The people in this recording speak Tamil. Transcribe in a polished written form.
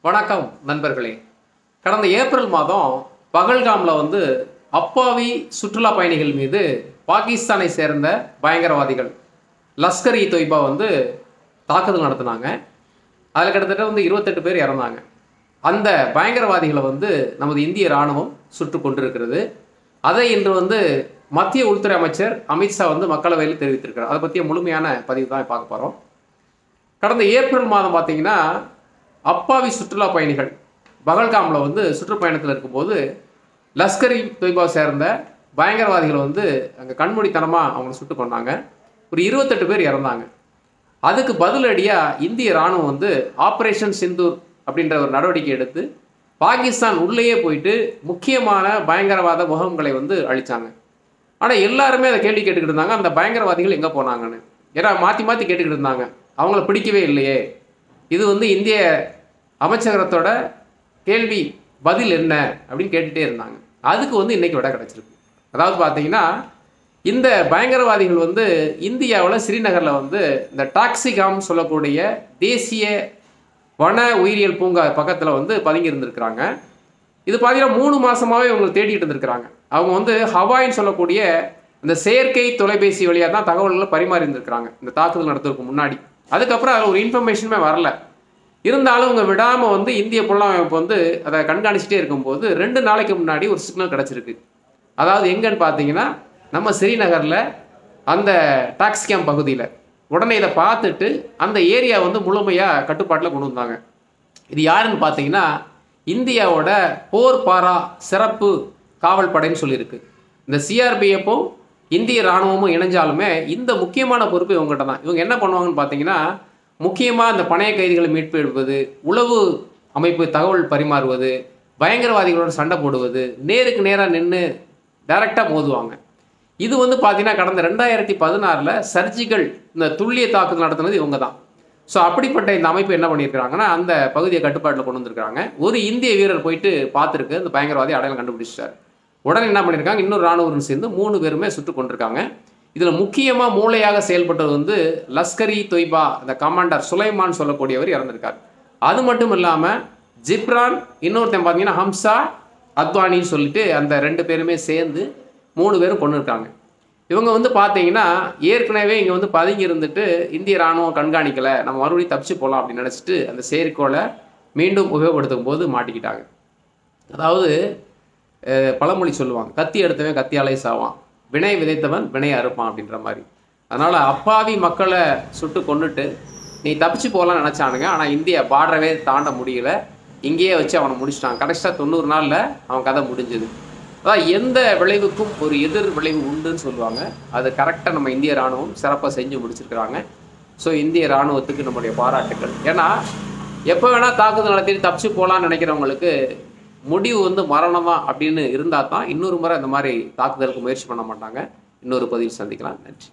வணக்கம் நண்பர்களே. கடந்த ஏப்ரல் மாதம் பகல்காமில் அப்பாவி சுற்றுலா பயணிகள் மீது பாகிஸ்தானை சேர்ந்த பயங்கரவாதிகள் லஷ்கர் இ தொய்பா தாக்குதல் நடத்தினாங்க. அதில் கிட்டத்தட்ட 28 பேர் இறந்தாங்க. அந்த பயங்கரவாதிகளை நமது இந்திய இராணுவம் சுட்டு கொண்டிருக்கிறது. அதை இன்று மத்திய உள்துறை அமைச்சர் அமித்ஷா மக்களவையில் தெரிவித்திருக்கிறார். அதை பற்றிய முழுமையான பதிவு தான் பார்க்க போகிறோம். கடந்த ஏப்ரல் மாதம் பார்த்தீங்கன்னா அப்பாவி சுற்றுலா பயணிகள் பகல்காமில் சுற்றுப்பயணத்தில் இருக்கும்போது லஷ்கர் இ தொய்பா சேர்ந்த பயங்கரவாதிகள் அங்கே கண்மூடித்தனமாக அவங்களை சுட்டு கொண்டாங்க. ஒரு 28 பேர் இறந்தாங்க. அதுக்கு பதிலடியாக இந்திய இராணுவம் ஆப்ரேஷன் சிந்தூர் அப்படின்ற ஒரு நடவடிக்கை எடுத்து பாகிஸ்தான் உள்ளேயே போயிட்டு முக்கியமான பயங்கரவாத முகாம்களை அழிச்சாங்க. ஆனால் எல்லாருமே அதை கேள்வி கேட்டுக்கிட்டு இருந்தாங்க, அந்த பயங்கரவாதிகள் எங்கே போனாங்கன்னு. ஏன்னா மாற்றி மாற்றி கேட்டுக்கிட்டு இருந்தாங்க, அவங்கள பிடிக்கவே இல்லையே. இது இந்திய அமைச்சகத்தோட கேள்வி பதில் என்ன அப்படின்னு கேட்டுகிட்டே இருந்தாங்க. அதுக்கு இன்னைக்கு விட கிடச்சிருக்கு. அதாவது பார்த்தீங்கன்னா இந்த பயங்கரவாதிகள் இந்தியாவில் ஸ்ரீநகரில் இந்த டாக்ஸிகாம் சொல்லக்கூடிய தேசிய வன உயிரியல் பூங்கா பக்கத்தில் பதுங்கி இருந்திருக்கிறாங்க. இது பார்த்தீங்கன்னா 3 மாதமாகவே இவங்களை தேடிட்டு இருந்திருக்கிறாங்க. அவங்க ஹவாயின்னு சொல்லக்கூடிய இந்த செயற்கை தொலைபேசி வழியாக தான் தகவல்களை பரிமாறி இருந்திருக்கிறாங்க இந்த தாக்குதல் நடத்துறதுக்கு முன்னாடி. அதுக்கப்புறம் அதில் ஒரு இன்ஃபர்மேஷனுமே வரல. இருந்தாலும் இவங்க விடாமல் இந்திய புலனாய்வு அதை கண்காணிச்சிட்டே இருக்கும்போது 2 நாளைக்கு முன்னாடி ஒரு சிக்னல் கிடச்சிருக்கு. அதாவது எங்கன்னு பார்த்தீங்கன்னா நம்ம ஸ்ரீநகரில் அந்த டாக்ஸிகாம் பகுதியில். உடனே இதை பார்த்துட்டு அந்த ஏரியா முழுமையாக கட்டுப்பாட்டில் கொண்டு வந்தாங்க. இது யாருன்னு பார்த்தீங்கன்னா இந்தியாவோட போர் பாரா சிறப்பு காவல் படைன்னு சொல்லியிருக்கு. இந்த சிஆர்பிஎஃப்பும் இந்திய இராணுவமும் இணைஞ்சாலுமே இந்த முக்கியமான பொறுப்பு இவங்ககிட்ட தான். இவங்க என்ன பண்ணுவாங்கன்னு பார்த்தீங்கன்னா முக்கியமாக இந்த பணைய கைதிகளை மீட்பு எடுப்பது, உளவு அமைப்பு தகவல் பரிமாறுவது, பயங்கரவாதிகளோட சண்டை போடுவது, நேருக்கு நேராக நின்று டைரெக்டாக மோதுவாங்க. இது பார்த்தீங்கன்னா கடந்த 2016 சர்ஜிக்கல் இந்த துல்லிய தாக்குதல் நடத்துனது இவங்க தான். ஸோ அப்படிப்பட்ட இந்த அமைப்பு என்ன பண்ணியிருக்கிறாங்கன்னா அந்த பகுதியை கட்டுப்பாட்டில் கொண்டு வந்திருக்காங்க. ஒரு இந்திய வீரர் போயிட்டு பார்த்துருக்கு, அந்த பயங்கரவாதி அடையாளம் கண்டுபிடிச்சிட்டார். உடனே என்ன பண்ணியிருக்காங்க, இன்னொரு இராணுவம் சேர்ந்து 3 பேருமே சுட்டு கொண்டிருக்காங்க. இதில் முக்கியமாக மூளையாக செயல்பட்டது லஷ்கர் இ தொய்பா அந்த கமாண்டர் சுலைமான் சொல்லக்கூடியவர் இறந்திருக்கார். அது மட்டும் இல்லாமல் ஜிப்ரான், இன்னொருத்தன் பார்த்தீங்கன்னா ஹம்சா அத்வானின்னு சொல்லிட்டு அந்த 2 பேருமே சேர்ந்து 3 பேரும் கொண்டு இருக்காங்க. இவங்க பார்த்தீங்கன்னா ஏற்கனவே இங்கே பதுங்கி இருந்துட்டு இந்திய இராணுவம் கண்காணிக்கலை, நம்ம மறுபடியும் தப்பிச்சு போகலாம் அப்படின்னு நினச்சிட்டு அந்த செயற்கோளை மீண்டும் உபயோகப்படுத்தும் போது மாட்டிக்கிட்டாங்க. அதாவது பழமொழி சொல்லுவாங்க, கத்தி எடுத்தவன் கத்தியாலே சாவான், வினை விதைத்தவன் வினை அறுப்பான் அப்படின்ற மாதிரி. அதனால் அப்பாவி மக்களை சுட்டு கொண்டுட்டு நீ தப்பிச்சு போகலான்னு நினச்சானுங்க. ஆனால் இந்தியா பார்டரவே தாண்ட முடியல, இங்கேயே வச்சு அவனை முடிச்சிட்டாங்க. கடைசியாக 90 நாளில் அவன் கதை முடிஞ்சுது. அதான் எந்த விளைவுக்கும் ஒரு எதிர் விளைவு உண்டுன்னு சொல்லுவாங்க. அது கரெக்டாக நம்ம இந்திய இராணுவம் சிறப்பாக செஞ்சு முடிச்சிருக்கிறாங்க. ஸோ இந்திய இராணுவத்துக்கு நம்முடைய பாராட்டுக்கள். ஏன்னா எப்போ வேணால் தாக்குதல் நடத்திட்டு தப்பிச்சு போகலான்னு நினைக்கிறவங்களுக்கு முடிவு மரணம் தான் அப்படின்னு இருந்தால் தான் இன்னொரு முறை இந்த மாதிரி தாக்குதலுக்கு முயற்சி பண்ண மாட்டாங்க. இன்னொரு பதிவில் சந்திக்கலாம். நன்றி.